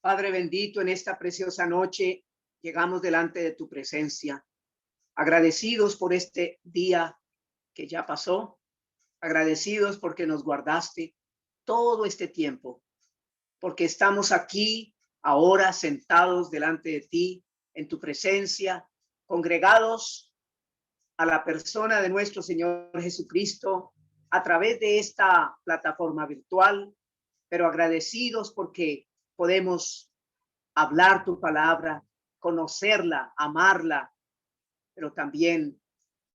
Padre bendito, en esta preciosa noche llegamos delante de tu presencia, agradecidos por este día que ya pasó, agradecidos porque nos guardaste todo este tiempo, porque estamos aquí ahora sentados delante de ti, en tu presencia, congregados a la persona de nuestro Señor Jesucristo a través de esta plataforma virtual, pero agradecidos porque podemos hablar tu palabra, conocerla, amarla, pero también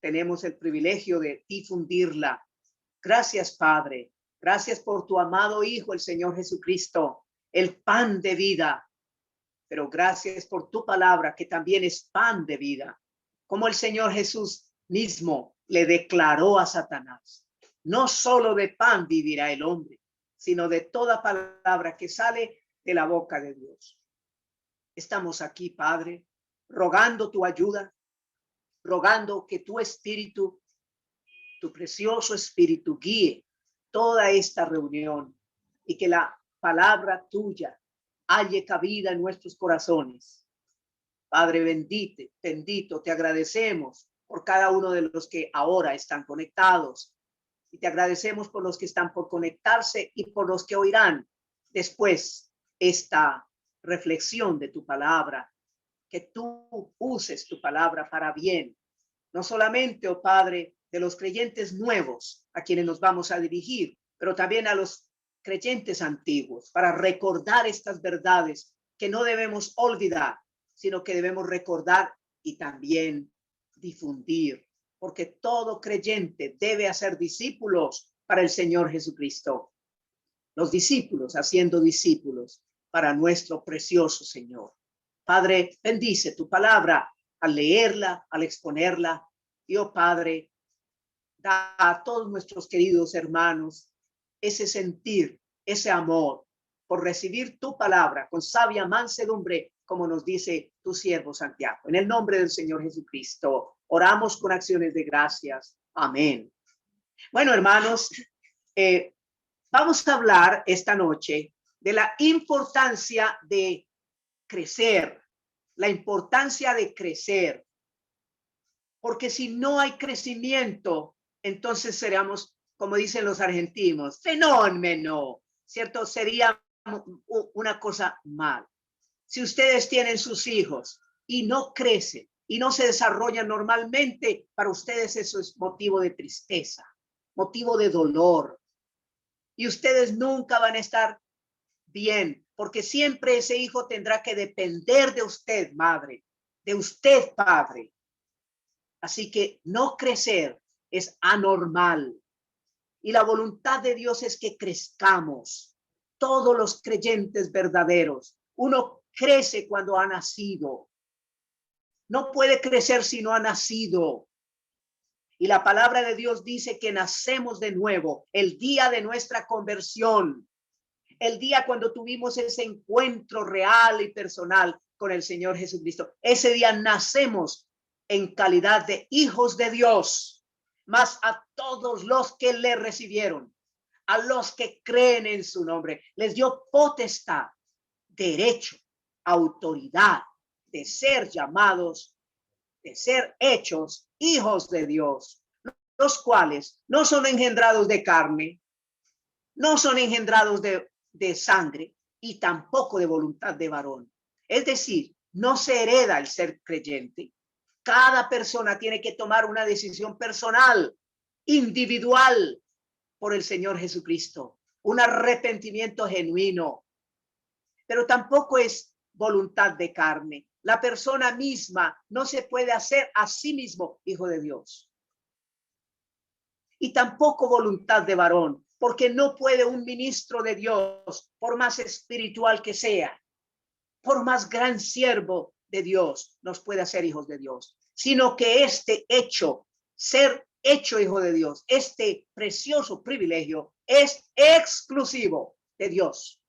tenemos el privilegio de difundirla. Gracias, Padre. Gracias por tu amado Hijo, el Señor Jesucristo, el pan de vida. Pero gracias por tu palabra, que también es pan de vida. Como el Señor Jesús mismo le declaró a Satanás: no solo de pan vivirá el hombre, sino de toda palabra que sale de la boca de Dios. Estamos aquí, Padre, rogando tu ayuda, rogando que tu espíritu, tu precioso espíritu, guíe toda esta reunión y que la palabra tuya halle cabida en nuestros corazones. Padre bendito, te agradecemos por cada uno de los que ahora están conectados y te agradecemos por los que están por conectarse y por los que oirán después esta reflexión de tu palabra, que tú uses tu palabra para bien, no solamente, oh Padre, de los creyentes nuevos a quienes nos vamos a dirigir, pero también a los creyentes antiguos, para recordar estas verdades que no debemos olvidar, sino que debemos recordar y también difundir, porque todo creyente debe hacer discípulos para el Señor Jesucristo. Los discípulos haciendo discípulos para nuestro precioso Señor. Padre, bendice tu palabra al leerla, al exponerla. Y, oh Padre, da a todos nuestros queridos hermanos ese sentir, ese amor por recibir tu palabra con sabia mansedumbre, como nos dice tu siervo Santiago. En el nombre del Señor Jesucristo, oramos con acciones de gracias. Amén. Bueno, hermanos, vamos a hablar esta noche de la importancia de crecer, la importancia de crecer, porque si no hay crecimiento, entonces seríamos, como dicen los argentinos, fenómeno, ¿cierto? Sería una cosa mal. Si ustedes tienen sus hijos y no crecen y no se desarrollan normalmente, para ustedes eso es motivo de tristeza, motivo de dolor. Y ustedes nunca van a estar bien, porque siempre ese hijo tendrá que depender de usted, madre, de usted, padre. Así que no crecer es anormal. Y la voluntad de Dios es que crezcamos. Todos los creyentes verdaderos. Uno crece cuando ha nacido. No puede crecer si no ha nacido. Y la palabra de Dios dice que nacemos de nuevo el día de nuestra conversión. El día cuando tuvimos ese encuentro real y personal con el Señor Jesucristo. Ese día nacemos en calidad de hijos de Dios, más a todos los que le recibieron, a los que creen en su nombre, les dio potestad, derecho, autoridad de ser llamados, de ser hechos hijos de Dios, los cuales no son engendrados de carne, no son engendrados de sangre y tampoco de voluntad de varón. Es decir, no se hereda el ser creyente. Cada persona tiene que tomar una decisión personal, individual, por el Señor Jesucristo. Un arrepentimiento genuino. Pero tampoco es voluntad de carne. La persona misma no se puede hacer a sí mismo hijo de Dios. Y tampoco voluntad de varón, porque no puede un ministro de Dios, por más espiritual que sea, por más gran siervo de Dios, nos puede hacer hijos de Dios, sino que este hecho, ser hecho hijo de Dios, este precioso privilegio es exclusivo de Dios.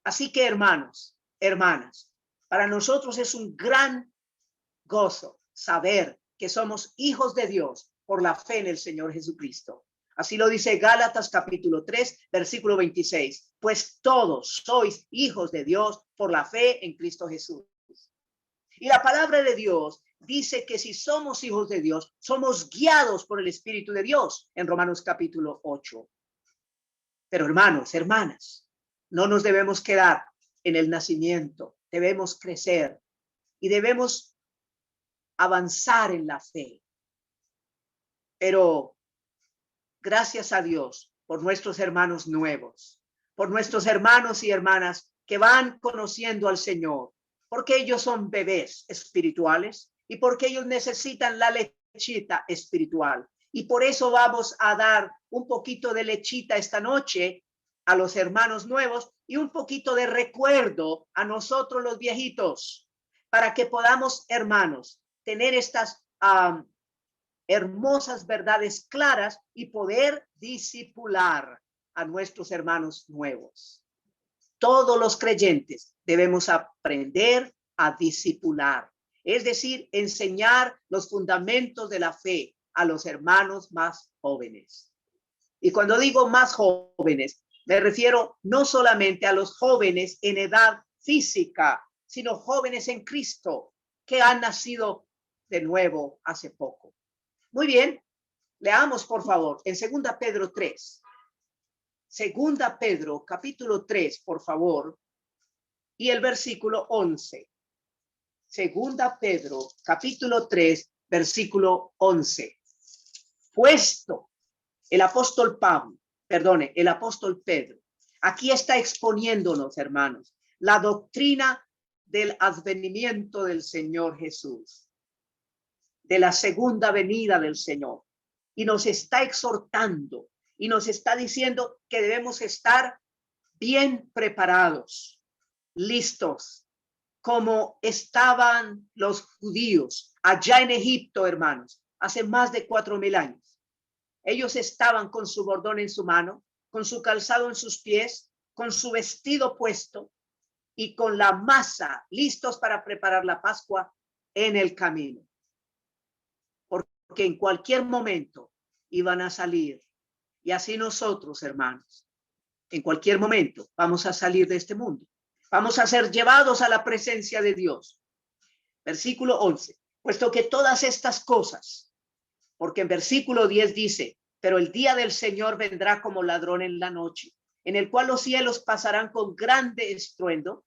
Así que, hermanos, hermanas, para nosotros es un gran gozo saber que somos hijos de Dios por la fe en el Señor Jesucristo. Así lo dice Gálatas capítulo 3, versículo 26. pues todos sois hijos de Dios por la fe en Cristo Jesús. Y la palabra de Dios dice que si somos hijos de Dios, somos guiados por el Espíritu de Dios en Romanos capítulo 8. Pero hermanos, hermanas, no nos debemos quedar en el nacimiento, debemos crecer y debemos avanzar en la fe. Pero gracias a Dios por nuestros hermanos nuevos, por nuestros hermanos y hermanas que van conociendo al Señor, porque ellos son bebés espirituales y porque ellos necesitan la lechita espiritual. Y por eso vamos a dar un poquito de lechita esta noche a los hermanos nuevos y un poquito de recuerdo a nosotros los viejitos, para que podamos, hermanos, tener estas hermosas verdades claras y poder discipular a nuestros hermanos nuevos. Todos los creyentes debemos aprender a discipular, es decir, enseñar los fundamentos de la fe a los hermanos más jóvenes. Y cuando digo más jóvenes, me refiero no solamente a los jóvenes en edad física, sino jóvenes en Cristo que han nacido de nuevo hace poco. Muy bien, leamos por favor en 2 Pedro 3. 2 Pedro capítulo 3, por favor, y el versículo 11. 2 Pedro capítulo 3, versículo 11. Puesto el apóstol Pedro, aquí está exponiéndonos, hermanos, la doctrina del advenimiento del Señor Jesús, de la segunda venida del Señor, y nos está exhortando y nos está diciendo que debemos estar bien preparados, listos, como estaban los judíos allá en Egipto, hermanos, hace más de 4,000 años. Ellos estaban con su bordón en su mano, con su calzado en sus pies, con su vestido puesto y con la masa, listos para preparar la Pascua en el camino. Porque en cualquier momento iban a salir. Y así nosotros, hermanos, en cualquier momento vamos a salir de este mundo. Vamos a ser llevados a la presencia de Dios. Versículo 11. Puesto que todas estas cosas, porque en versículo 10 dice, pero el día del Señor vendrá como ladrón en la noche, en el cual los cielos pasarán con grande estruendo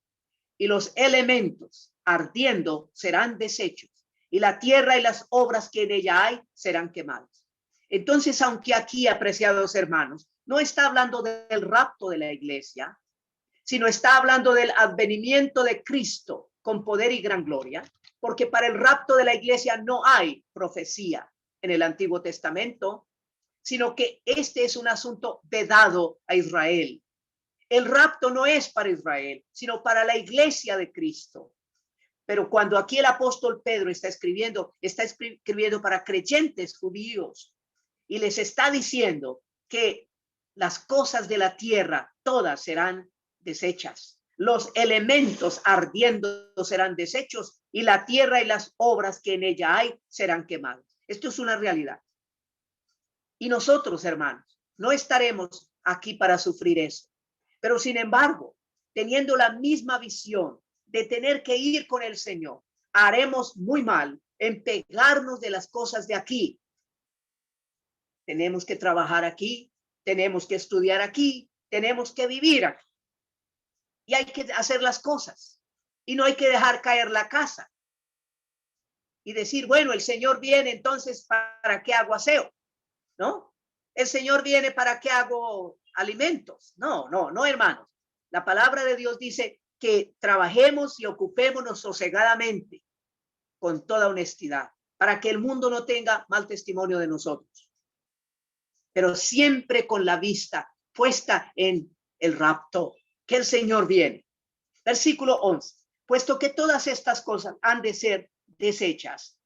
y los elementos ardiendo serán deshechos y la tierra y las obras que en ella hay serán quemadas. Entonces, aunque aquí, apreciados hermanos, no está hablando del rapto de la iglesia, sino está hablando del advenimiento de Cristo con poder y gran gloria, porque para el rapto de la iglesia no hay profecía en el Antiguo Testamento, sino que este es un asunto vedado a Israel. El rapto no es para Israel, sino para la iglesia de Cristo. Pero cuando aquí el apóstol Pedro está escribiendo para creyentes judíos y les está diciendo que las cosas de la tierra todas serán deshechas. Los elementos ardiendo serán deshechos y la tierra y las obras que en ella hay serán quemadas. Esto es una realidad. Y nosotros, hermanos, no estaremos aquí para sufrir eso. Pero sin embargo, teniendo la misma visión de tener que ir con el Señor, haremos muy mal en pegarnos de las cosas de aquí. Tenemos que trabajar aquí, tenemos que estudiar aquí, tenemos que vivir aquí. Y hay que hacer las cosas. Y no hay que dejar caer la casa. Y decir, bueno, el Señor viene, entonces, ¿para qué hago aseo? ¿No? El Señor viene, ¿para qué hago alimentos? No, hermanos. La palabra de Dios dice que trabajemos y ocupémonos sosegadamente con toda honestidad para que el mundo no tenga mal testimonio de nosotros. Pero siempre con la vista puesta en el rapto, que el Señor viene. Versículo 11. Puesto que todas estas cosas han de ser deshechas.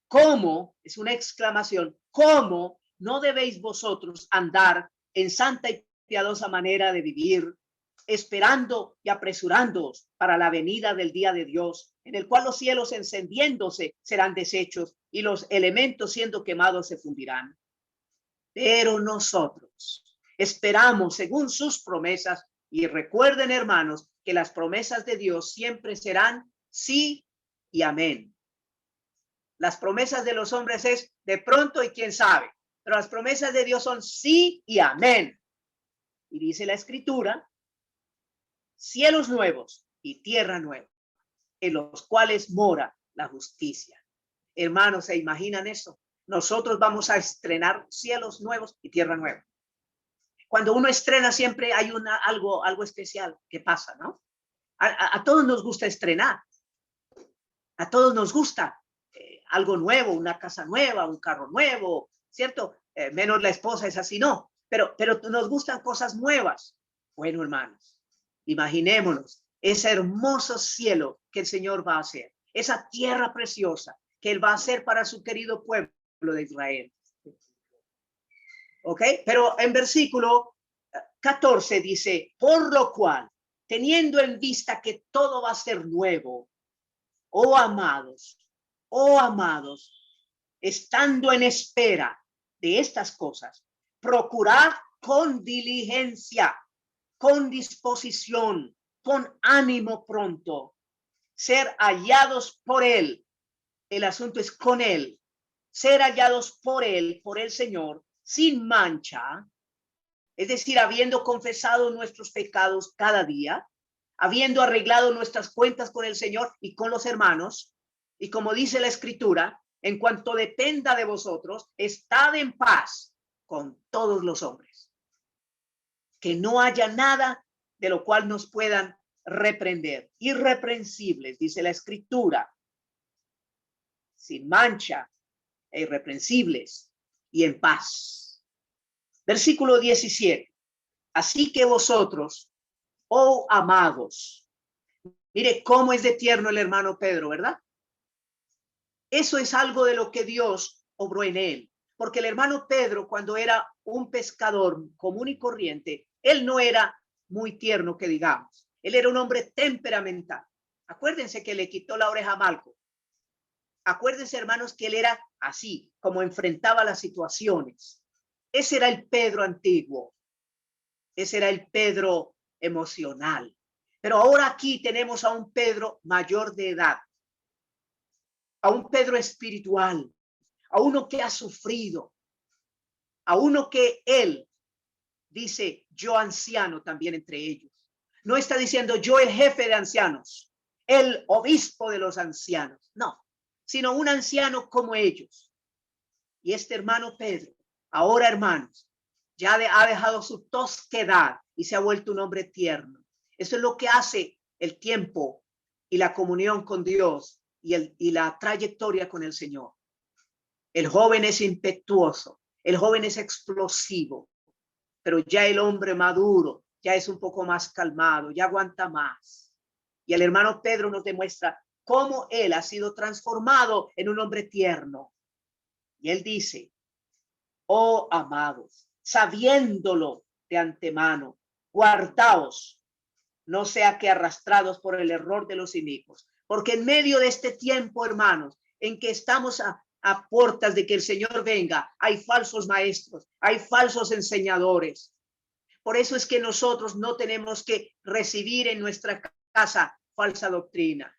¿Cómo? Es una exclamación. ¿Cómo no debéis vosotros andar en santa y piadosa manera de vivir, esperando y apresurándoos para la venida del día de Dios, en el cual los cielos encendiéndose serán deshechos y los elementos siendo quemados se fundirán? Pero nosotros, Esperamos según sus promesas y recuerden, hermanos, que las promesas de Dios siempre serán sí y amén. Las promesas de los hombres es de pronto y quién sabe, pero las promesas de Dios son sí y amén. Y dice la Escritura, cielos nuevos y tierra nueva, en los cuales mora la justicia. Hermanos, ¿se imaginan eso? Nosotros vamos a estrenar cielos nuevos y tierra nueva. Cuando uno estrena siempre hay algo especial que pasa, ¿no? A todos nos gusta estrenar. A todos nos gusta algo nuevo, una casa nueva, un carro nuevo, ¿cierto? Menos la esposa es así, no. Pero nos gustan cosas nuevas. Bueno, hermanos, imaginémonos ese hermoso cielo que el Señor va a hacer, esa tierra preciosa que Él va a hacer para su querido pueblo de Israel. ¿Ok? Pero en versículo 14 dice, por lo cual, teniendo en vista que todo va a ser nuevo, oh amados, estando en espera de estas cosas, procurad con diligencia, con disposición, con ánimo pronto, ser hallados por Él. El asunto es con Él, ser hallados por Él, por el Señor, sin mancha, es decir, habiendo confesado nuestros pecados cada día, habiendo arreglado nuestras cuentas con el Señor y con los hermanos, y como dice la Escritura, en cuanto dependa de vosotros, estad en paz con todos los hombres. Que no haya nada de lo cual nos puedan reprender. Irreprensibles, dice la Escritura, sin mancha e irreprensibles y en paz. Versículo 17. Así que vosotros, oh amados, mire cómo es de tierno el hermano Pedro, ¿verdad? Eso es algo de lo que Dios obró en él. Porque el hermano Pedro, cuando era un pescador común y corriente, él no era muy tierno, que digamos. Él era un hombre temperamental. Acuérdense que le quitó la oreja a Malco. Acuérdense, hermanos, que él era así, como enfrentaba las situaciones. Ese era el Pedro antiguo. Ese era el Pedro emocional. Pero ahora aquí tenemos a un Pedro mayor de edad, a un Pedro espiritual, a uno que ha sufrido, a uno que él dice, yo anciano también entre ellos. No está diciendo yo el jefe de ancianos, el obispo de los ancianos, no, sino un anciano como ellos. Y este hermano Pedro, ahora hermanos, ya ha dejado su tosquedad y se ha vuelto un hombre tierno. Eso es lo que hace el tiempo y la comunión con Dios y la trayectoria con el Señor. El joven es impetuoso, el joven es explosivo, pero ya el hombre maduro ya es un poco más calmado, ya aguanta más. Y el hermano Pedro nos demuestra cómo él ha sido transformado en un hombre tierno. Y él dice, oh amados, sabiéndolo de antemano, guardaos, no sea que arrastrados por el error de los inicuos. Porque en medio de este tiempo, hermanos, en que estamos a puertas de que el Señor venga, hay falsos maestros, hay falsos enseñadores. Por eso es que nosotros no tenemos que recibir en nuestra casa falsa doctrina.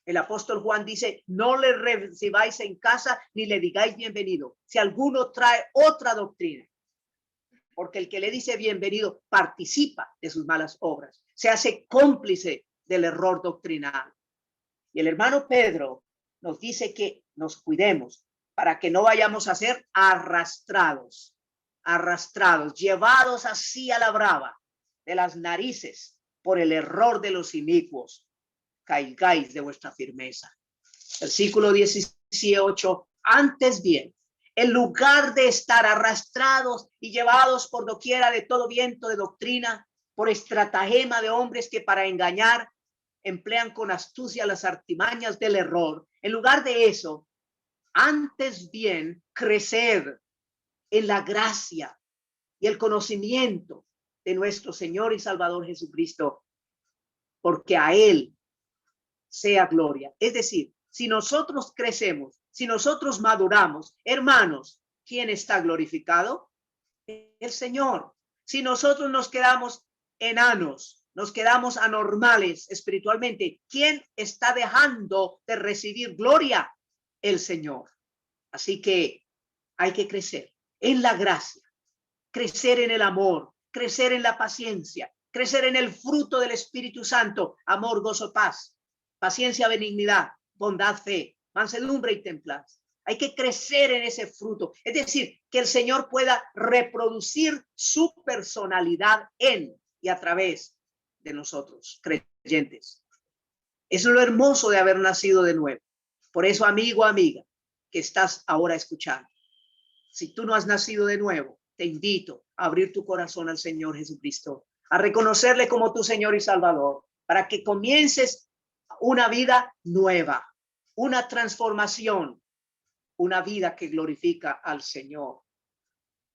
El apóstol Juan dice, no le recibáis en casa ni le digáis bienvenido si alguno trae otra doctrina. Porque el que le dice bienvenido participa de sus malas obras, se hace cómplice del error doctrinal. Y el hermano Pedro nos dice que nos cuidemos para que no vayamos a ser arrastrados, llevados así a la brava de las narices por el error de los inicuos. Caigáis de vuestra firmeza. Versículo 18, antes bien, en lugar de estar arrastrados y llevados por doquiera de todo viento de doctrina, por estratagema de hombres que para engañar emplean con astucia las artimañas del error, en lugar de eso, antes bien, crecer en la gracia y el conocimiento de nuestro Señor y Salvador Jesucristo, porque a Él sea gloria. Es decir, si nosotros crecemos, si nosotros maduramos, hermanos, ¿quién está glorificado? el Señor. Si nosotros nos quedamos enanos, nos quedamos anormales espiritualmente, ¿quién está dejando de recibir gloria? El Señor. Así que hay que crecer en la gracia, crecer en el amor, crecer en la paciencia, crecer en el fruto del Espíritu Santo: amor, gozo, paz, paciencia, benignidad, bondad, fe, mansedumbre y templanza. Hay que crecer en ese fruto. Es decir, que el Señor pueda reproducir su personalidad en y a través de nosotros, creyentes. Eso es lo hermoso de haber nacido de nuevo. Por eso, amigo, amiga, que estás ahora escuchando, si tú no has nacido de nuevo, te invito a abrir tu corazón al Señor Jesucristo, a reconocerle como tu Señor y Salvador, para que comiences una vida nueva, una transformación, una vida que glorifica al Señor,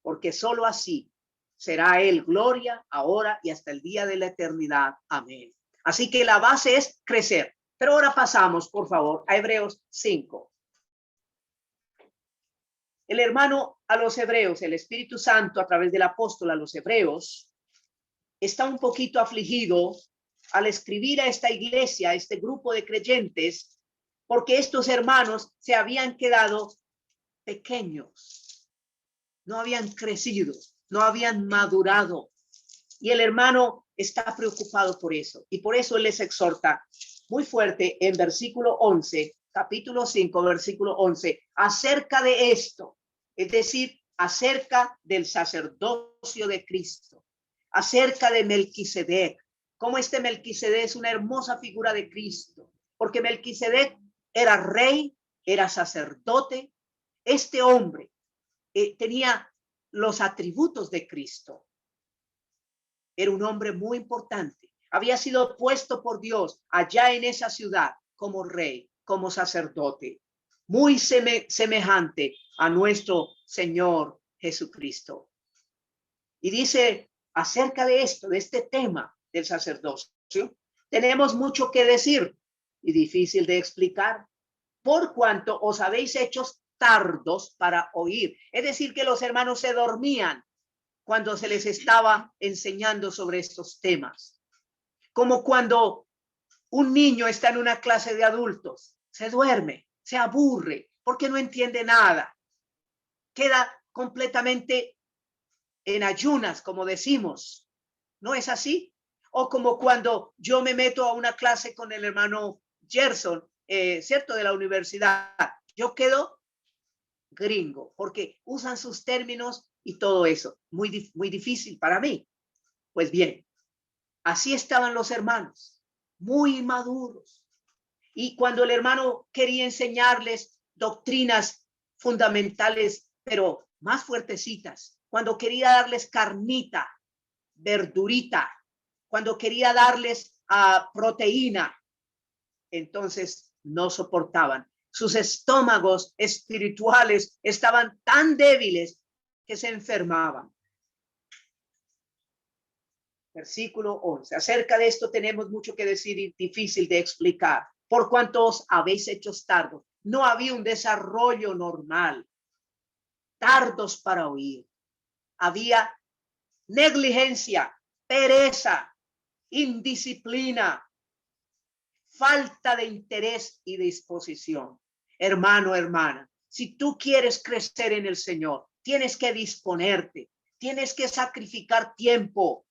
porque solo así será Él gloria ahora y hasta el día de la eternidad. Amén. Así que la base es crecer. Pero ahora pasamos, por favor, a Hebreos 5. El hermano a los hebreos, el Espíritu Santo a través del apóstol a los hebreos, está un poquito afligido al escribir a esta iglesia, a este grupo de creyentes, porque estos hermanos se habían quedado pequeños, no habían crecido, no habían madurado. Y el hermano está preocupado por eso. Y por eso él les exhorta muy fuerte en versículo 11, capítulo 5, versículo 11, acerca de esto, es decir, acerca del sacerdocio de Cristo, acerca de Melquisedec, como este Melquisedec es una hermosa figura de Cristo, porque Melquisedec era rey, era sacerdote. Este hombre tenía los atributos de Cristo. Era un hombre muy importante. Había sido puesto por Dios allá en esa ciudad como rey, como sacerdote, muy semejante a nuestro Señor Jesucristo. Y dice acerca de esto, de este tema del sacerdocio, tenemos mucho que decir y difícil de explicar, por cuanto os habéis hecho tardos para oír. Es decir, que los hermanos se dormían cuando se les estaba enseñando sobre estos temas. Como cuando un niño está en una clase de adultos, se duerme, se aburre, porque no entiende nada. Queda completamente en ayunas, como decimos. ¿No es así? O como cuando yo me meto a una clase con el hermano Gerson, ¿cierto? De la universidad. Yo quedo gringo, porque usan sus términos y todo eso. Muy difícil para mí. Pues bien, así estaban los hermanos, muy maduros. Y cuando el hermano quería enseñarles doctrinas fundamentales, pero más fuertecitas, cuando quería darles carnita, verdurita, cuando quería darles proteína, entonces no soportaban. Sus estómagos espirituales estaban tan débiles que se enfermaban. Versículo 11. Acerca de esto tenemos mucho que decir y difícil de explicar. Por cuanto os habéis hecho tardos. No había un desarrollo normal. Tardos para oír. Había negligencia, pereza, indisciplina, falta de interés y disposición. Hermano, hermana, si tú quieres crecer en el Señor, tienes que disponerte, tienes que sacrificar tiempo,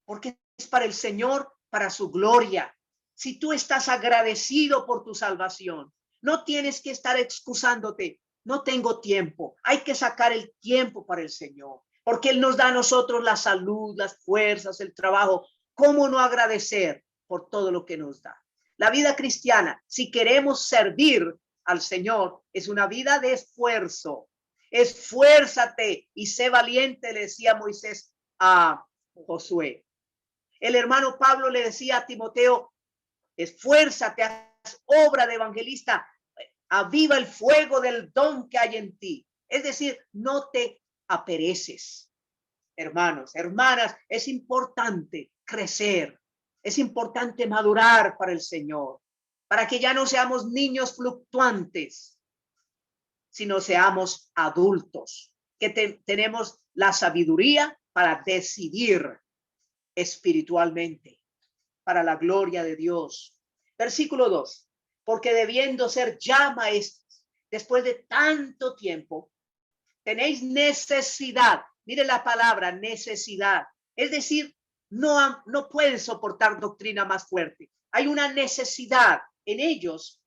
porque es para el Señor, para su gloria. Si tú estás agradecido por tu salvación, no tienes que estar excusándote. No tengo tiempo. Hay que sacar el tiempo para el Señor, porque Él nos da a nosotros la salud, las fuerzas, el trabajo. ¿Cómo no agradecer por todo lo que nos da? La vida cristiana, si queremos servir al Señor, es una vida de esfuerzo. Esfuérzate y sé valiente, le decía Moisés a Josué. El hermano Pablo le decía a Timoteo, esfuérzate, haz obra de evangelista, aviva el fuego del don que hay en ti. Es decir, no te apereces. Hermanos, hermanas, es importante crecer, es importante madurar para el Señor, para que ya no seamos niños fluctuantes, sino seamos adultos, que tenemos la sabiduría para decidir espiritualmente para la gloria de Dios. Versículo 2. Porque debiendo ser ya maestros, después de tanto tiempo, tenéis necesidad. Mire la palabra necesidad. Es decir, no pueden soportar doctrina más fuerte. Hay una necesidad en ellos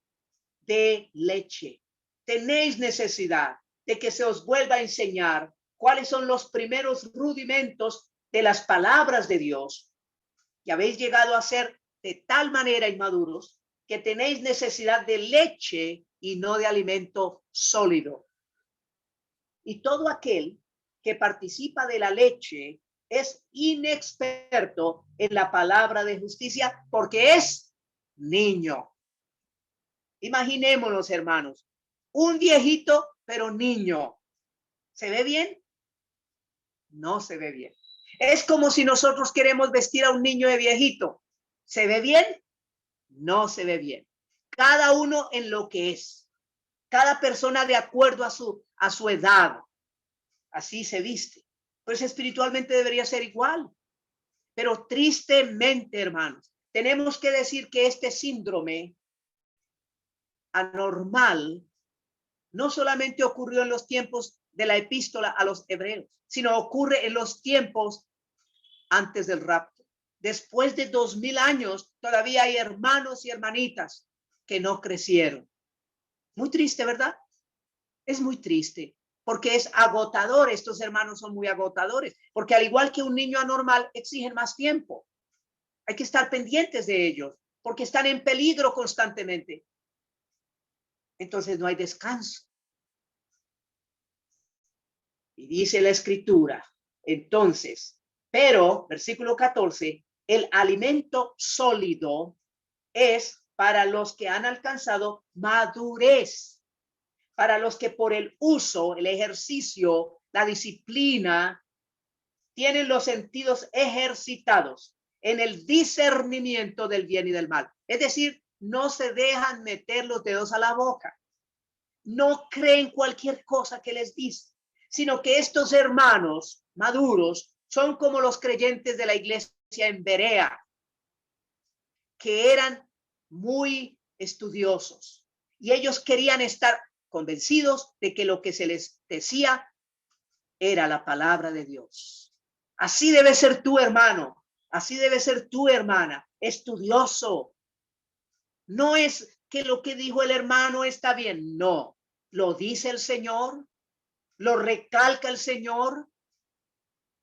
de leche. Tenéis necesidad de que se os vuelva a enseñar cuáles son los primeros rudimentos de las palabras de Dios. Y habéis llegado a ser de tal manera inmaduros que tenéis necesidad de leche y no de alimento sólido. Y todo aquel que participa de la leche es inexperto en la palabra de justicia porque es niño. Imaginémonos, hermanos, un viejito pero niño. ¿Se ve bien? No se ve bien. Es como si nosotros queremos vestir a un niño de viejito. ¿Se ve bien? No se ve bien. Cada uno en lo que es. Cada persona de acuerdo a su edad. Así se viste. Pues espiritualmente debería ser igual. Pero tristemente, hermanos, tenemos que decir que este síndrome anormal no solamente ocurrió en los tiempos de la epístola a los hebreos, sino ocurre en los tiempos antes del rapto. Después de 2000 años, todavía hay hermanos y hermanitas que no crecieron. Muy triste, ¿verdad? Es muy triste, porque es agotador. Estos hermanos son muy agotadores, porque al igual que un niño anormal, exigen más tiempo. Hay que estar pendientes de ellos, porque están en peligro constantemente. Entonces no hay descanso. Y dice la escritura, entonces, pero, versículo 14, el alimento sólido es para los que han alcanzado madurez, para los que por el uso, el ejercicio, la disciplina, tienen los sentidos ejercitados en el discernimiento del bien y del mal. Es decir, no se dejan meter los dedos a la boca. No creen cualquier cosa que les dice, sino que estos hermanos maduros son como los creyentes de la iglesia en Berea, que eran muy estudiosos y ellos querían estar convencidos de que lo que se les decía era la palabra de Dios. Así debe ser tu hermano, así debe ser tu hermana, estudioso. No es que lo que dijo el hermano está bien, no. Lo dice el Señor, lo recalca el Señor.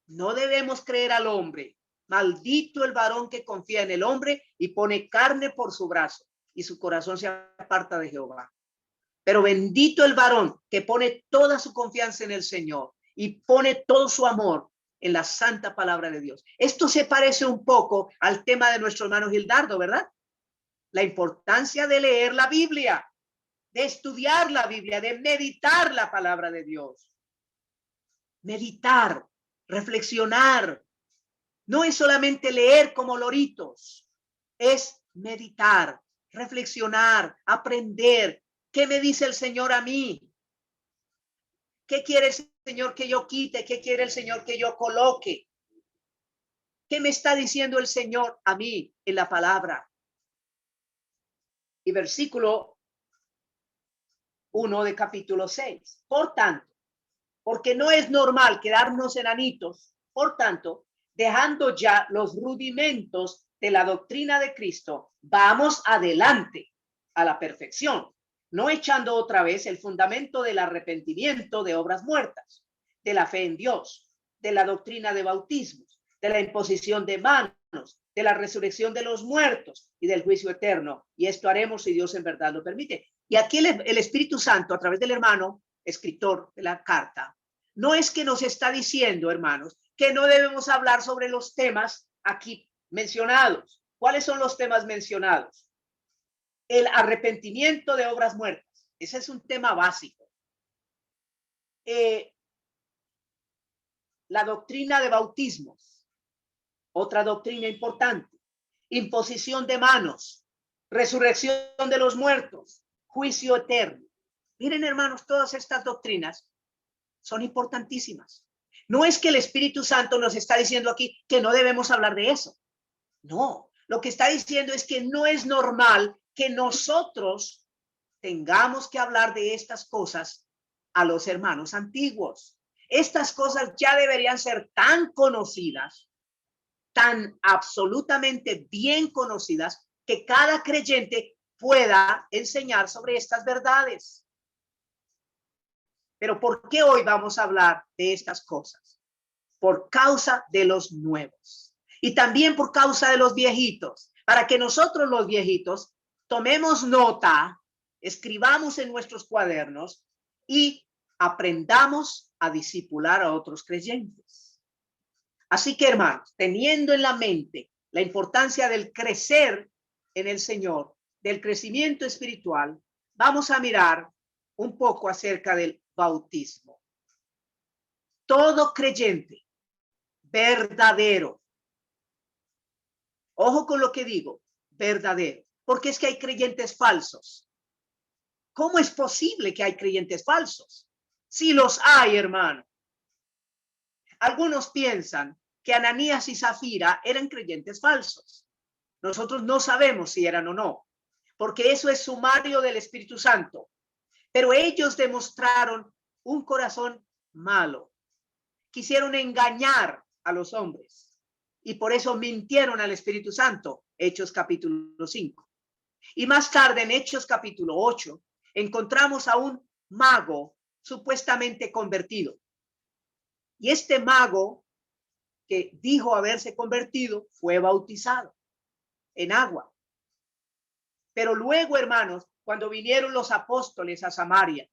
No debemos creer al hombre. Maldito el varón que confía en el hombre y pone carne por su brazo y su corazón se aparta de Jehová. Pero bendito el varón que pone toda su confianza en el Señor y pone todo su amor en la santa palabra de Dios. Esto se parece un poco al tema de nuestro hermano Gildardo, ¿verdad? La importancia de leer la Biblia, de estudiar la Biblia, de meditar la palabra de Dios. Meditar, reflexionar. No es solamente leer como loritos, es meditar, reflexionar, aprender. ¿Qué me dice el Señor a mí? ¿Qué quiere el Señor que yo quite? ¿Qué quiere el Señor que yo coloque? ¿Qué me está diciendo el Señor a mí en la palabra? Y versículo 1 de capítulo 6. Por tanto, porque no es normal quedarnos enanitos, por tanto, dejando ya los rudimentos de la doctrina de Cristo, vamos adelante a la perfección, no echando otra vez el fundamento del arrepentimiento de obras muertas, de la fe en Dios, de la doctrina de bautismos, de la imposición de manos, de la resurrección de los muertos y del juicio eterno. Y esto haremos si Dios en verdad lo permite. Y aquí el Espíritu Santo, a través del hermano escritor de la carta, no es que nos está diciendo, hermanos, que no debemos hablar sobre los temas aquí mencionados. ¿Cuáles son los temas mencionados? El arrepentimiento de obras muertas. Ese es un tema básico. La doctrina de bautismos, otra doctrina importante. Imposición de manos, resurrección de los muertos, juicio eterno. Miren, hermanos, todas estas doctrinas son importantísimas. No es que el Espíritu Santo nos está diciendo aquí que no debemos hablar de eso. No, lo que está diciendo es que no es normal que nosotros tengamos que hablar de estas cosas a los hermanos antiguos. Estas cosas ya deberían ser tan conocidas, tan absolutamente bien conocidas, que cada creyente pueda enseñar sobre estas verdades. Pero ¿por qué hoy vamos a hablar de estas cosas? Por causa de los nuevos y también por causa de los viejitos, para que nosotros los viejitos tomemos nota, escribamos en nuestros cuadernos y aprendamos a discipular a otros creyentes. Así que, hermanos, teniendo en la mente la importancia del crecer en el Señor, del crecimiento espiritual, vamos a mirar un poco acerca del bautismo. Todo creyente verdadero, ojo con lo que digo, verdadero, porque es que hay creyentes falsos. ¿Cómo es posible que hay creyentes falsos? Sí los hay, hermano. Algunos piensan que Ananías y Zafira eran creyentes falsos. Nosotros no sabemos si eran o no, porque eso es sumario del Espíritu Santo. Pero ellos demostraron un corazón malo. Quisieron engañar a los hombres y por eso mintieron al Espíritu Santo. Hechos capítulo 5. Y más tarde en Hechos capítulo 8 encontramos a un mago supuestamente convertido. Y este mago que dijo haberse convertido fue bautizado en agua. Pero luego, hermanos, cuando vinieron los apóstoles a Samaria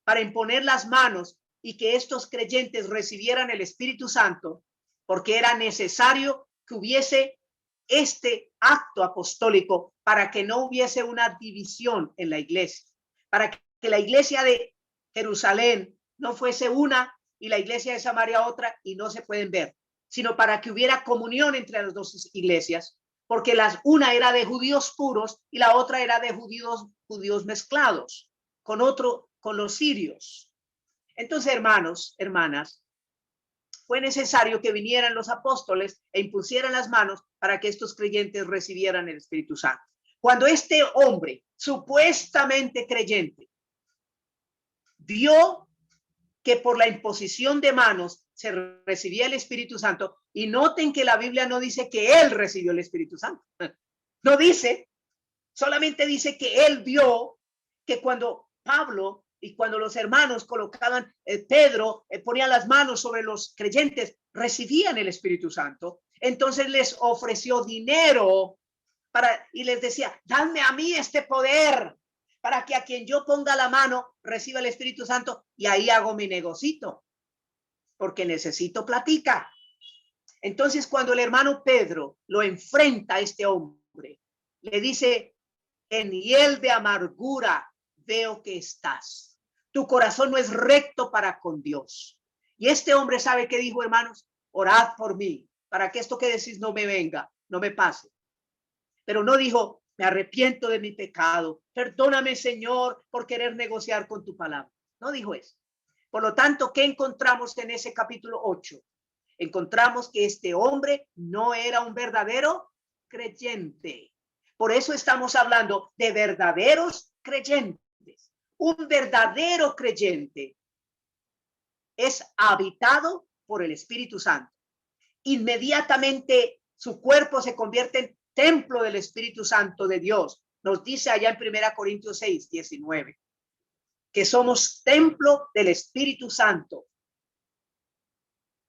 para imponer las manos y que estos creyentes recibieran el Espíritu Santo, porque era necesario que hubiese este acto apostólico para que no hubiese una división en la iglesia, para que la iglesia de Jerusalén no fuese una y la iglesia de Samaria otra y no se pueden ver, sino para que hubiera comunión entre las dos iglesias, porque una era de judíos puros y la otra era de judíos mezclados con los sirios. Entonces, hermanos, hermanas, fue necesario que vinieran los apóstoles e impusieran las manos para que estos creyentes recibieran el Espíritu Santo. Cuando este hombre, supuestamente creyente, vio que por la imposición de manos se recibía el Espíritu Santo, y noten que la Biblia no dice que él recibió el Espíritu Santo. No dice, solamente dice que él vio que cuando Pablo y cuando los hermanos colocaban, Pedro ponía las manos sobre los creyentes, recibían el Espíritu Santo. Entonces les ofreció dinero y les decía, dame a mí este poder para que a quien yo ponga la mano reciba el Espíritu Santo y ahí hago mi negocito, porque necesito platica. Entonces cuando el hermano Pedro lo enfrenta a este hombre, le dice, en hiel de amargura veo que estás. Tu corazón no es recto para con Dios. Y este hombre sabe qué dijo, hermanos, orad por mí, para que esto que decís no me venga, no me pase. Pero no dijo, me arrepiento de mi pecado, perdóname, Señor, por querer negociar con tu palabra. No dijo eso. Por lo tanto, ¿qué encontramos en ese capítulo 8? Encontramos que este hombre no era un verdadero creyente. Por eso estamos hablando de verdaderos creyentes. Un verdadero creyente es habitado por el Espíritu Santo. Inmediatamente su cuerpo se convierte en templo del Espíritu Santo de Dios. Nos dice allá en 1 Corintios 6, 19, que somos templo del Espíritu Santo.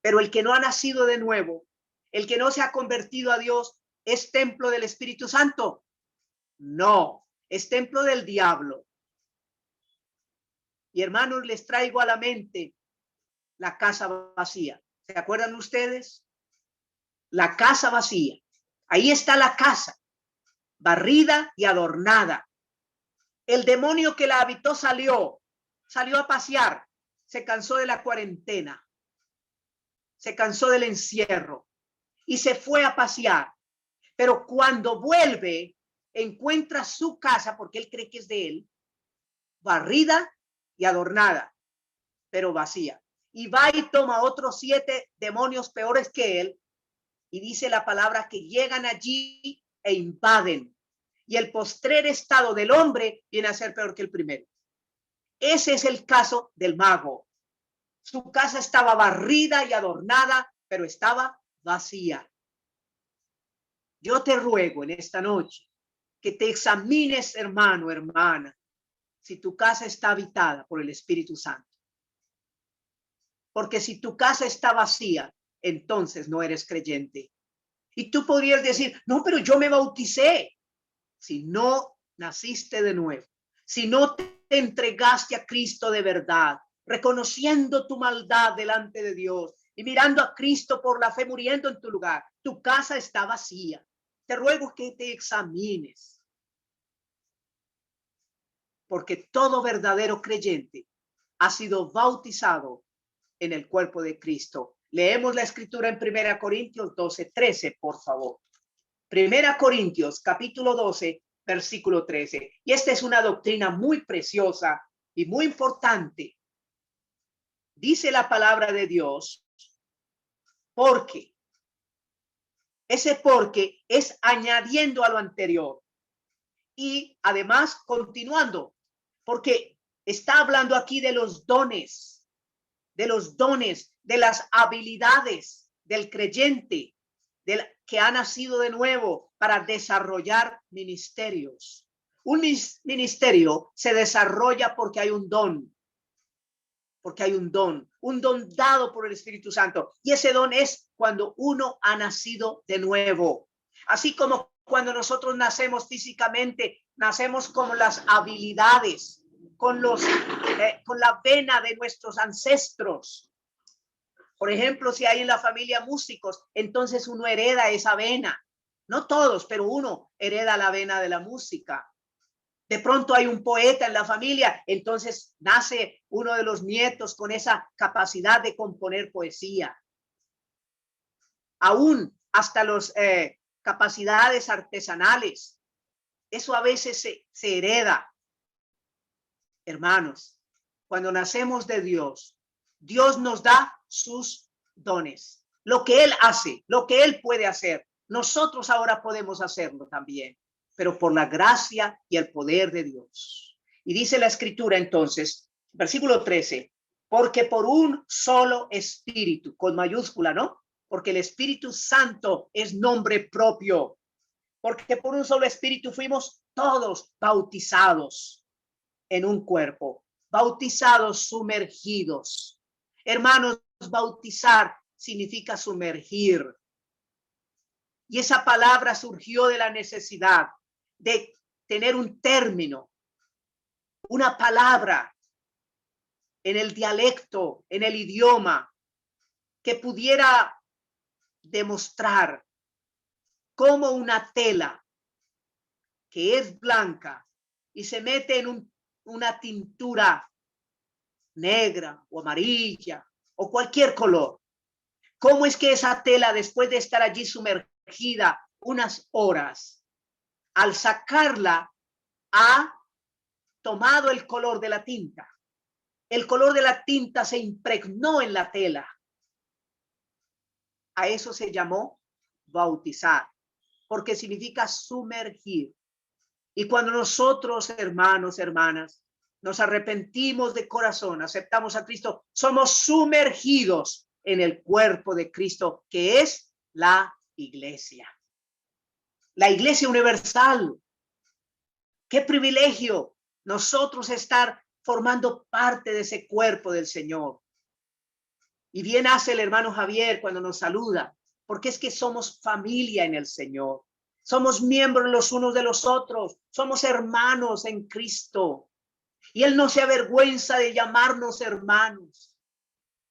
Pero el que no ha nacido de nuevo, el que no se ha convertido a Dios, ¿es templo del Espíritu Santo? No, es templo del diablo. Y hermanos, les traigo a la mente la casa vacía. ¿Se acuerdan ustedes? La casa vacía. Ahí está la casa, barrida y adornada. El demonio que la habitó salió a pasear, se cansó de la cuarentena, se cansó del encierro y se fue a pasear. Pero cuando vuelve, encuentra su casa, porque él cree que es de él, barrida y adornada, pero vacía. y va y toma otros 7 demonios peores que él, y dice la palabra que llegan allí e invaden, y el postrer estado del hombre viene a ser peor que el primero. Ese es el caso del mago. Su casa estaba barrida y adornada, pero estaba vacía. Yo te ruego en esta noche que te examines, hermano, hermana, si tu casa está habitada por el Espíritu Santo. Porque si tu casa está vacía, entonces no eres creyente. Y tú podrías decir, no, pero yo me bauticé. Si no naciste de nuevo, si no te entregaste a Cristo de verdad, reconociendo tu maldad delante de Dios y mirando a Cristo por la fe muriendo en tu lugar, tu casa está vacía. Te ruego que te examines. Porque todo verdadero creyente ha sido bautizado en el cuerpo de Cristo. Leemos la escritura en 1 Corintios 12:13, por favor. 1 Corintios capítulo 12, versículo 13. Y esta es una doctrina muy preciosa y muy importante. Dice la palabra de Dios, porque. Ese porque es añadiendo a lo anterior. Y además continuando, porque está hablando aquí de los dones, de las habilidades del creyente, que ha nacido de nuevo para desarrollar ministerios. Un ministerio se desarrolla porque hay un don, un don dado por el Espíritu Santo. Y ese don es cuando uno ha nacido de nuevo. Así como cuando nosotros nacemos físicamente, nacemos con las habilidades, con la vena de nuestros ancestros. Por ejemplo, si hay en la familia músicos, entonces uno hereda esa vena. No todos, pero uno hereda la vena de la música. De pronto hay un poeta en la familia, entonces nace uno de los nietos con esa capacidad de componer poesía. Aún hasta las capacidades artesanales. Eso a veces se hereda. Hermanos, cuando nacemos de Dios, Dios nos da sus dones. Lo que Él hace, lo que Él puede hacer, nosotros ahora podemos hacerlo también, pero por la gracia y el poder de Dios. Y dice la escritura entonces, versículo 13, porque por un solo espíritu, con mayúscula, ¿no? Porque el Espíritu Santo es nombre propio, porque por un solo espíritu fuimos todos bautizados en un cuerpo, bautizados, sumergidos. Hermanos, bautizar significa sumergir. Y esa palabra surgió de la necesidad de tener un término, una palabra en el dialecto, en el idioma, que pudiera demostrar cómo una tela que es blanca y se mete en una tintura negra o amarilla o cualquier color. ¿Cómo es que esa tela, después de estar allí sumergida unas horas, al sacarla, ha tomado el color de la tinta? El color de la tinta se impregnó en la tela. A eso se llamó bautizar, porque significa sumergir. Y cuando nosotros, hermanos, hermanas, nos arrepentimos de corazón, aceptamos a Cristo, somos sumergidos en el cuerpo de Cristo, que es la iglesia. La iglesia universal. Qué privilegio nosotros estar formando parte de ese cuerpo del Señor. Y bien hace el hermano Javier cuando nos saluda, porque es que somos familia en el Señor. Somos miembros los unos de los otros. Somos hermanos en Cristo. Y Él no se avergüenza de llamarnos hermanos.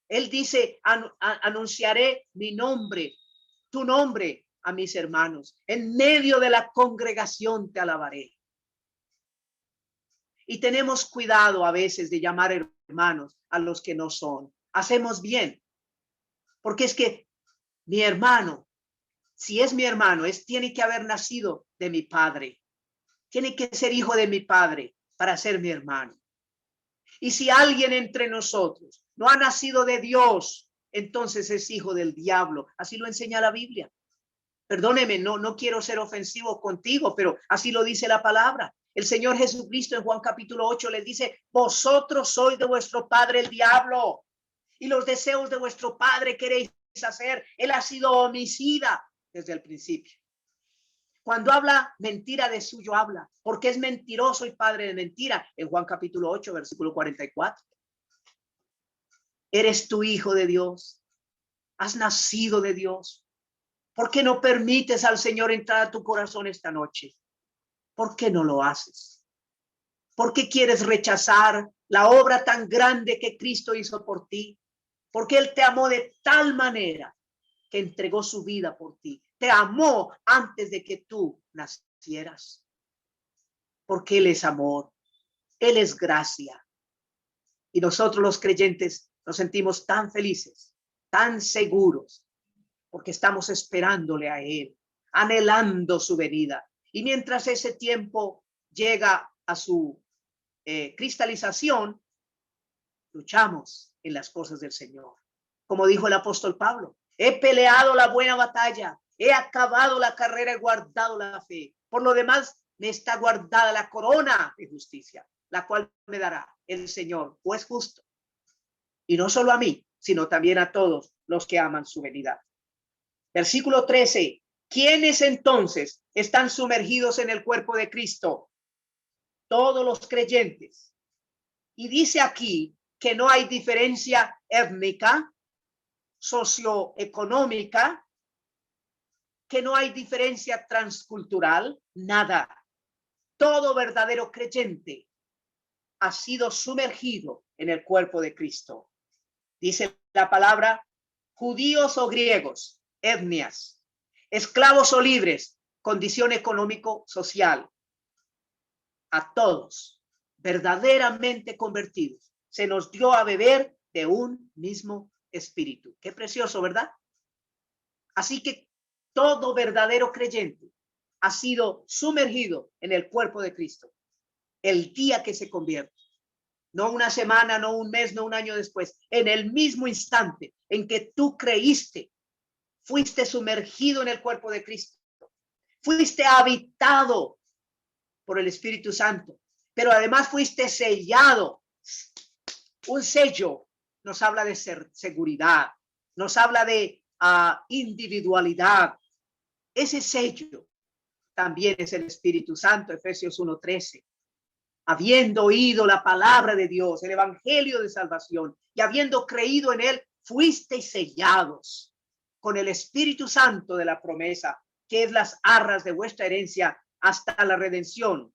Él dice, anunciaré mi nombre, tu nombre a mis hermanos. En medio de la congregación te alabaré. Y tenemos cuidado a veces de llamar hermanos a los que no son. Hacemos bien. Porque es que mi hermano, si es mi hermano, tiene que haber nacido de mi padre. Tiene que ser hijo de mi padre para ser mi hermano. Y si alguien entre nosotros no ha nacido de Dios, entonces es hijo del diablo. Así lo enseña la Biblia. Perdóneme, no quiero ser ofensivo contigo, pero así lo dice la palabra. El Señor Jesucristo en Juan capítulo 8 les dice, vosotros sois de vuestro padre el diablo, y los deseos de vuestro padre queréis hacer. Él ha sido homicida desde el principio. Cuando habla mentira, de suyo habla, porque es mentiroso y padre de mentira. En Juan capítulo 8, versículo 44. ¿Eres tu hijo de Dios? ¿Has nacido de Dios? ¿Por qué no permites al Señor entrar a tu corazón esta noche? ¿Por qué no lo haces? ¿Por qué quieres rechazar la obra tan grande que Cristo hizo por ti? Porque Él te amó de tal manera que entregó su vida por ti. Te amó antes de que tú nacieras. Porque Él es amor. Él es gracia. Y nosotros los creyentes nos sentimos tan felices, tan seguros, porque estamos esperándole a Él, anhelando su venida. Y mientras ese tiempo llega a su cristalización, luchamos en las cosas del Señor. Como dijo el apóstol Pablo, he peleado la buena batalla, he acabado la carrera, he guardado la fe. Por lo demás, me está guardada la corona de justicia, la cual me dará el Señor, juez justo. Y no solo a mí, sino también a todos los que aman su venida. Versículo 13. ¿Quiénes entonces están sumergidos en el cuerpo de Cristo? Todos los creyentes. Y dice aquí que no hay diferencia étnica, socioeconómica, que no hay diferencia transcultural, nada. Todo verdadero creyente ha sido sumergido en el cuerpo de Cristo. Dice la palabra, judíos o griegos, etnias, esclavos o libres, condición económico-social. A todos, verdaderamente convertidos, se nos dio a beber de un mismo espíritu. Qué precioso, ¿verdad? Así que todo verdadero creyente ha sido sumergido en el cuerpo de Cristo el día que se convierte. No una semana, no un mes, no un año después. En el mismo instante en que tú creíste, fuiste sumergido en el cuerpo de Cristo. Fuiste habitado por el Espíritu Santo, pero además fuiste sellado. Un sello nos habla de seguridad, nos habla de individualidad. Ese sello también es el Espíritu Santo, Efesios 1:13. Habiendo oído la palabra de Dios, el evangelio de salvación, y habiendo creído en él, fuisteis sellados con el Espíritu Santo de la promesa, que es las arras de vuestra herencia hasta la redención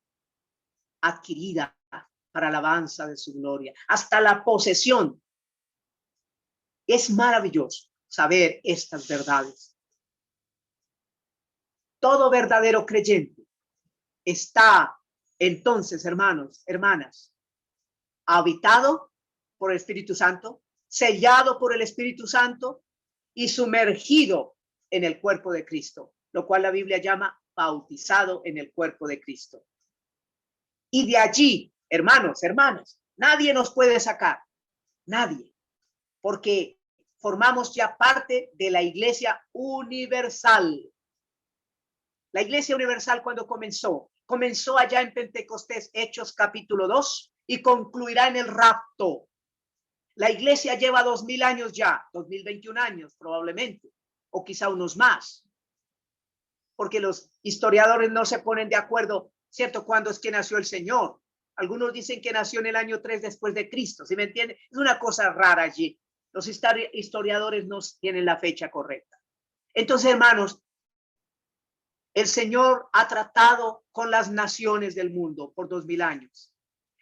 adquirida para alabanza de su gloria, hasta la posesión. Es maravilloso saber estas verdades. Todo verdadero creyente está entonces, hermanos, hermanas, habitado por el Espíritu Santo, sellado por el Espíritu Santo y sumergido en el cuerpo de Cristo, lo cual la Biblia llama bautizado en el cuerpo de Cristo. Y de allí, hermanos, hermanas, nadie nos puede sacar, nadie, porque formamos ya parte de la Iglesia Universal. La Iglesia Universal, cuando comenzó allá en Pentecostés, Hechos capítulo 2, y concluirá en el rapto. La Iglesia lleva 2000 años ya, 2021 años probablemente, o quizá unos más, porque los historiadores no se ponen de acuerdo, ¿cierto?, cuándo es que nació el Señor. Algunos dicen que nació en el año 3 después de Cristo, ¿sí me entienden? Es una cosa rara allí. Los historiadores no tienen la fecha correcta. Entonces, hermanos, el Señor ha tratado con las naciones del mundo por 2000 años.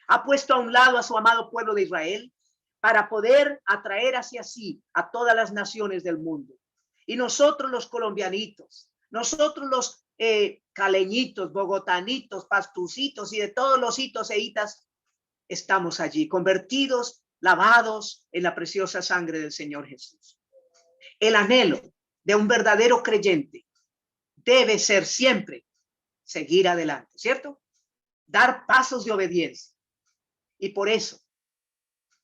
Ha puesto a un lado a su amado pueblo de Israel para poder atraer hacia sí a todas las naciones del mundo. Y nosotros los colombianitos, nosotros los caleñitos, bogotanitos, pastucitos y de todos los hitos e hitas, estamos allí convertidos, lavados en la preciosa sangre del Señor Jesús. El anhelo de un verdadero creyente debe ser siempre seguir adelante, ¿cierto? Dar pasos de obediencia. Y por eso,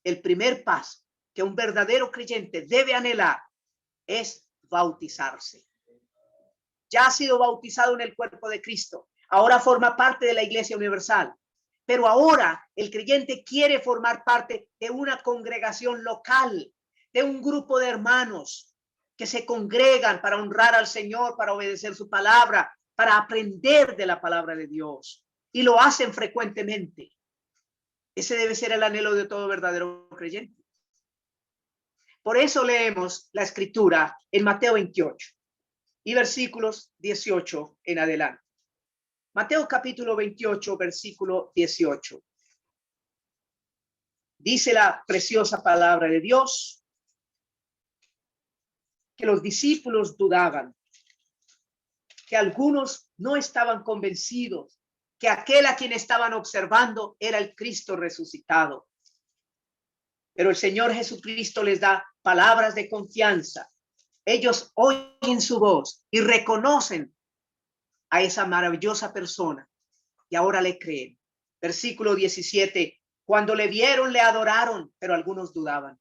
el primer paso que un verdadero creyente debe anhelar es bautizarse. Ya ha sido bautizado en el cuerpo de Cristo. Ahora forma parte de la Iglesia Universal. Pero ahora el creyente quiere formar parte de una congregación local, de un grupo de hermanos que se congregan para honrar al Señor, para obedecer su palabra, para aprender de la palabra de Dios. Y lo hacen frecuentemente. Ese debe ser el anhelo de todo verdadero creyente. Por eso leemos la escritura en Mateo 28 y versículos 18 en adelante. Mateo capítulo 28, versículo 18. Dice la preciosa palabra de Dios que los discípulos dudaban, que algunos no estaban convencidos, que aquel a quien estaban observando era el Cristo resucitado. Pero el Señor Jesucristo les da palabras de confianza. Ellos oyen su voz y reconocen a esa maravillosa persona y ahora le creen. Versículo 17. Cuando le vieron, le adoraron, pero algunos dudaban.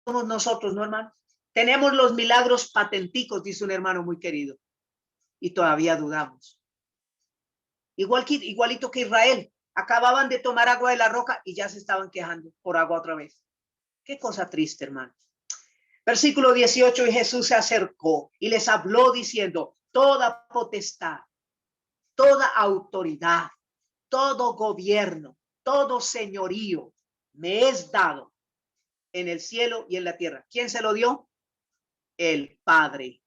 Somos nosotros, ¿no, hermano? Tenemos los milagros patenticos, dice un hermano muy querido, y todavía dudamos. Igualito que Israel. Acababan de tomar agua de la roca y ya se estaban quejando por agua otra vez. Qué cosa triste, hermano. Versículo 18, y Jesús se acercó y les habló diciendo, toda potestad, toda autoridad, todo gobierno, todo señorío me es dado en el cielo y en la tierra. ¿Quién se lo dio? El Padre.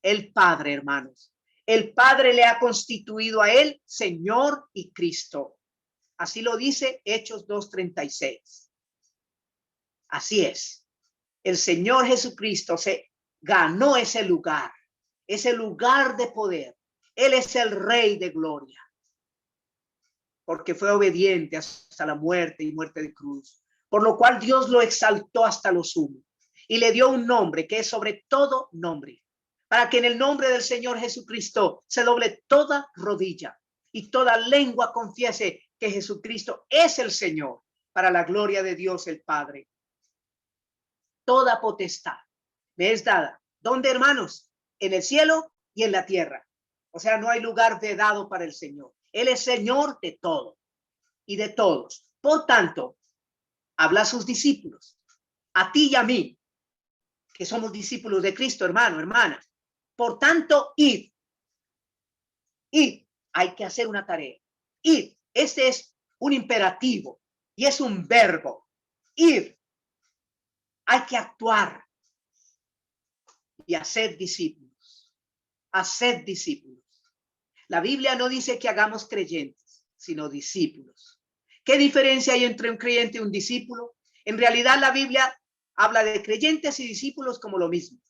El Padre, hermanos. El Padre le ha constituido a él Señor y Cristo. Así lo dice Hechos 2:36. Así es. El Señor Jesucristo se ganó ese lugar de poder. Él es el Rey de gloria, porque fue obediente hasta la muerte y muerte de cruz, por lo cual Dios lo exaltó hasta lo sumo y le dio un nombre que es sobre todo nombre, para que en el nombre del Señor Jesucristo se doble toda rodilla y toda lengua confiese que Jesucristo es el Señor, para la gloria de Dios el Padre. Toda potestad me es dada. ¿Dónde, hermanos? En el cielo y en la tierra. O sea, no hay lugar vedado para el Señor. Él es Señor de todo y de todos. Por tanto, habla a sus discípulos, a ti y a mí, que somos discípulos de Cristo, hermano, hermana. Por tanto, id. Id. Hay que hacer una tarea. Id. Este es un imperativo y es un verbo. Ir. Hay que actuar y hacer discípulos. Hacer discípulos. La Biblia no dice que hagamos creyentes, sino discípulos. ¿Qué diferencia hay entre un creyente y un discípulo? En realidad la Biblia habla de creyentes y discípulos como lo mismo.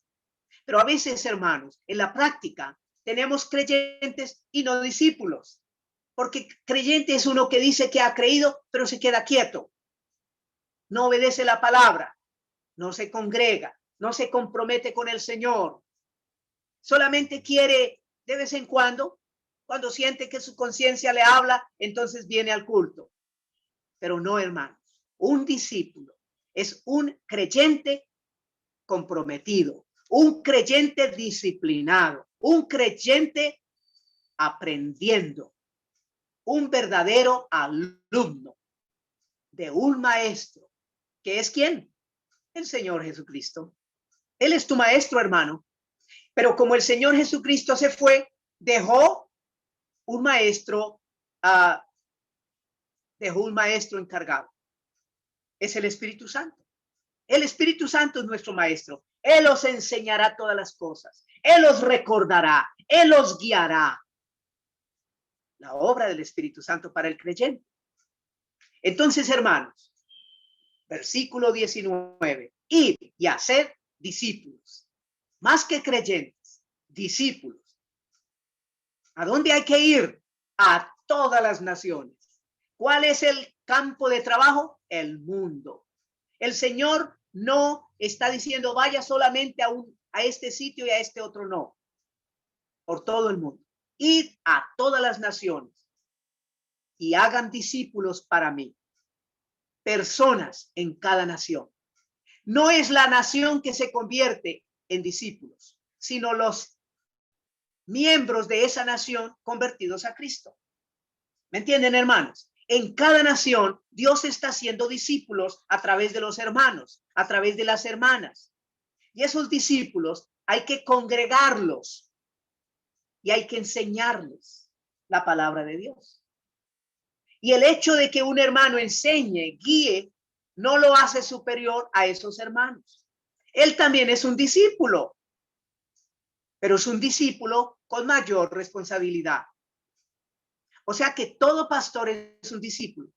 Pero a veces, hermanos, en la práctica tenemos creyentes y no discípulos. Porque creyente es uno que dice que ha creído, pero se queda quieto. No obedece la palabra, no se congrega, no se compromete con el Señor. Solamente quiere de vez en cuando siente que su conciencia le habla, entonces viene al culto. Pero no, hermanos, un discípulo es un creyente comprometido, un creyente disciplinado, un creyente aprendiendo, un verdadero alumno de un maestro, que es ¿quién? El Señor Jesucristo. Él es tu maestro, hermano. Pero como el Señor Jesucristo se fue, dejó un maestro encargado. Es el Espíritu Santo. El Espíritu Santo es nuestro maestro. Él os enseñará todas las cosas. Él os recordará. Él os guiará. La obra del Espíritu Santo para el creyente. Entonces, hermanos, versículo 19. Ir y hacer discípulos. Más que creyentes, discípulos. ¿A dónde hay que ir? A todas las naciones. ¿Cuál es el campo de trabajo? El mundo. El Señor no está diciendo vaya solamente a este sitio y a este otro, no. Por todo el mundo. Id a todas las naciones y hagan discípulos para mí. personas en cada nación. No es la nación que se convierte en discípulos, sino los miembros de esa nación convertidos a Cristo. ¿Me entienden, hermanos? En cada nación, Dios está haciendo discípulos a través de los hermanos, a través de las hermanas. Y esos discípulos hay que congregarlos y hay que enseñarles la palabra de Dios. Y el hecho de que un hermano enseñe, guíe, no lo hace superior a esos hermanos. Él también es un discípulo, pero es un discípulo con mayor responsabilidad. O sea que todo pastor es un discípulo.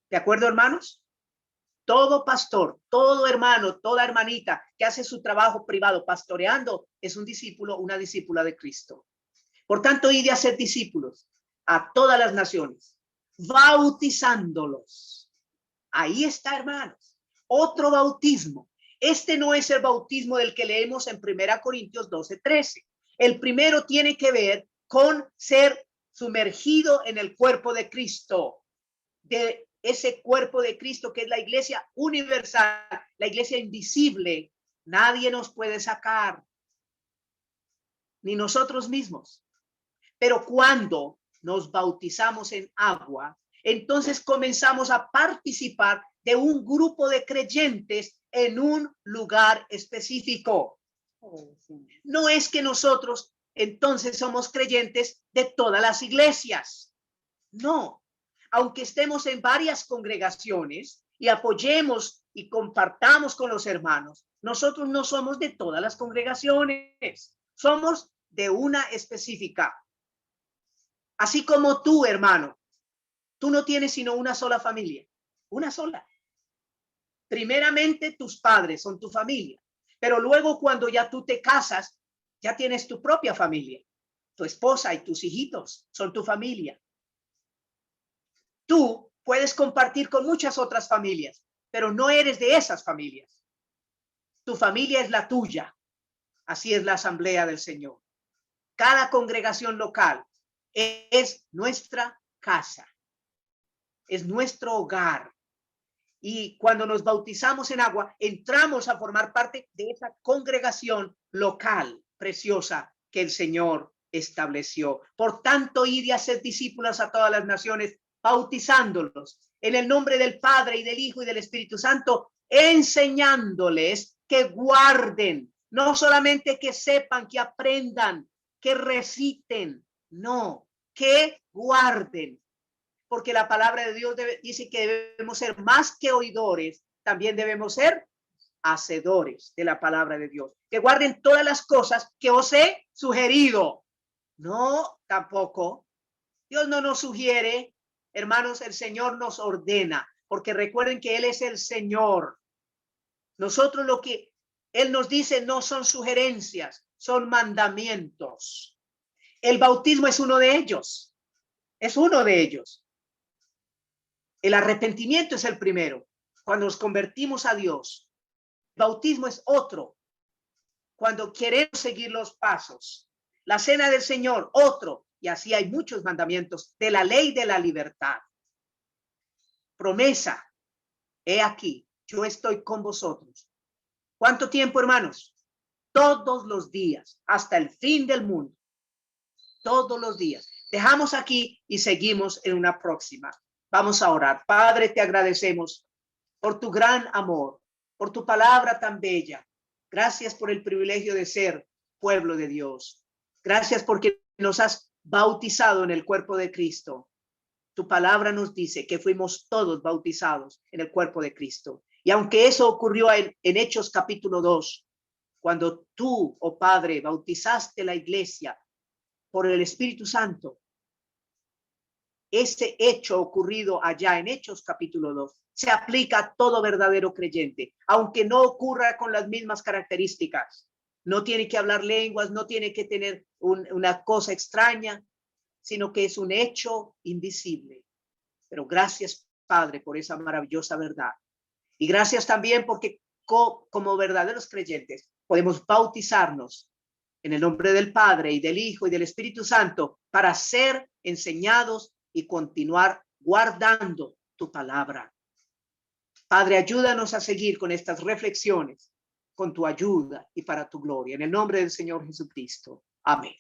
¿De acuerdo, hermanos? Todo pastor, todo hermano, toda hermanita que hace su trabajo privado pastoreando es un discípulo, una discípula de Cristo. Por tanto, id a ser discípulos a todas las naciones, bautizándolos. Ahí está, hermanos. Otro bautismo. Este no es el bautismo del que leemos en 1 Corintios 12:13. El primero tiene que ver con ser sumergido en el cuerpo de Cristo, de ese cuerpo de Cristo que es la iglesia universal, la iglesia invisible. Nadie nos puede sacar, ni nosotros mismos. Pero cuando nos bautizamos en agua, entonces comenzamos a participar de un grupo de creyentes en un lugar específico. No es que nosotros entonces somos creyentes de todas las iglesias. No, aunque estemos en varias congregaciones y apoyemos y compartamos con los hermanos, nosotros no somos de todas las congregaciones, somos de una específica. Así como tú, hermano, tú no tienes sino una sola familia, una sola. Primeramente, tus padres son tu familia, pero luego cuando ya tú te casas, ya tienes tu propia familia. Tu esposa y tus hijitos son tu familia. Tú puedes compartir con muchas otras familias, pero no eres de esas familias. Tu familia es la tuya. Así es la asamblea del Señor. Cada congregación local es nuestra casa, es nuestro hogar. Y cuando nos bautizamos en agua, entramos a formar parte de esa congregación local preciosa que el Señor estableció. Por tanto, id y haced discípulos a todas las naciones, bautizándolos en el nombre del Padre y del Hijo y del Espíritu Santo, enseñándoles que guarden, no solamente que sepan, que aprendan, que reciten, no, que guarden. Porque la palabra de Dios dice que debemos ser más que oidores, también debemos ser hacedores de la palabra de Dios. Que guarden todas las cosas que os he sugerido. No, tampoco. Dios no nos sugiere, hermanos, el Señor nos ordena, porque recuerden que Él es el Señor. Nosotros lo que Él nos dice no son sugerencias, son mandamientos. El bautismo es uno de ellos. Es uno de ellos. El arrepentimiento es el primero, cuando nos convertimos a Dios. El bautismo es otro, cuando queremos seguir los pasos. La cena del Señor, otro, y así hay muchos mandamientos de la ley de la libertad. Promesa, he aquí, yo estoy con vosotros. ¿Cuánto tiempo, hermanos? Todos los días, hasta el fin del mundo. Todos los días. Dejamos aquí y seguimos en una próxima. Vamos a orar. Padre, te agradecemos por tu gran amor, por tu palabra tan bella. Gracias por el privilegio de ser pueblo de Dios. Gracias porque nos has bautizado en el cuerpo de Cristo. Tu palabra nos dice que fuimos todos bautizados en el cuerpo de Cristo. Y aunque eso ocurrió en Hechos capítulo 2, cuando tú, oh Padre, bautizaste la iglesia por el Espíritu Santo, ese hecho ocurrido allá en Hechos capítulo 2 se aplica a todo verdadero creyente, aunque no ocurra con las mismas características. No tiene que hablar lenguas, no tiene que tener una cosa extraña, sino que es un hecho invisible. Pero gracias, Padre, por esa maravillosa verdad. Y gracias también porque como verdaderos creyentes podemos bautizarnos en el nombre del Padre y del Hijo y del Espíritu Santo para ser enseñados y continuar guardando tu palabra. Padre, ayúdanos a seguir con estas reflexiones, con tu ayuda y para tu gloria. En el nombre del Señor Jesucristo. Amén.